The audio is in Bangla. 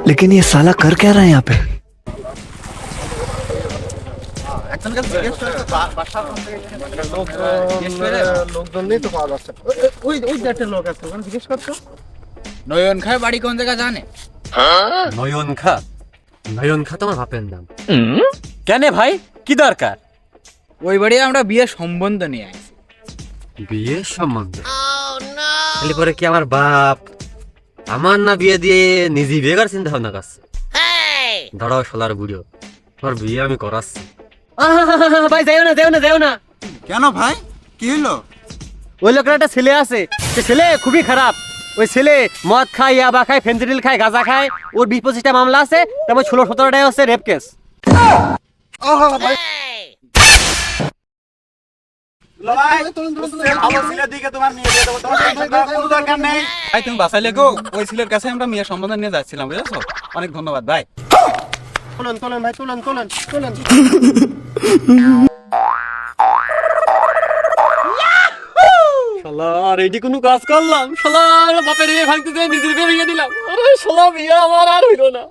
लेकिन ये साला कर क्या रहा है यहाँ पे? লোকজন নেই তো পাওয়া যাচ্ছে ওই ওই একটা লোক আছে ওখানে জিজ্ঞেস করছো নয়ন খায় বাড়ি কোন জায়গা জানে? নয়ন খা? নয়ন খা তোমার বাপের নাম? কেন ভাই, কি দরকার? ওই বাড়ি আমরা বিয়ে সম্বন্ধ নিয়ে আসি। বিয়ের সম্বন্ধে? তাহলে পরে কি আমার বাপ আমার না বিয়ে দিয়ে নিজে বিয়ে করার চিন্তা ভাবনা করছে? ধরো সোলার বুড়ো, তোমার বিয়ে আমি করাচ্ছি। ভাই যাইও না, যাইও না, যাইও না। কেন ভাই কি হলো ওই লোকের একটা ছেলে আছে, সে ছেলে খুবই খারাপ। ওই ছেলে মদ খায়, ইয়াবা খায়, ফেন্সিডিল খায়, গাঁজা খায়। ওর 20-25টা মামলা আছে, তারপর 16-17টাই হচ্ছে রেপ কেস। ভাই তুমি বাঁচাইলে গো ওই ছেলের কাছে আমরা মেয়ের সম্বন্ধ নিয়ে যাচ্ছিলাম বুঝেছো অনেক ধন্যবাদ ভাই তোলেন তোলেন ভাই তোলেন তোলেন তোলেন শালার এইটি কোনো কাজ করলাম? শালার বাপের বিয়ে ভাঙতে যেয়ে নিজের বিয়ে ভেঙে দিলাম। আরে শালা বিয়ে আমার আর হইলো না।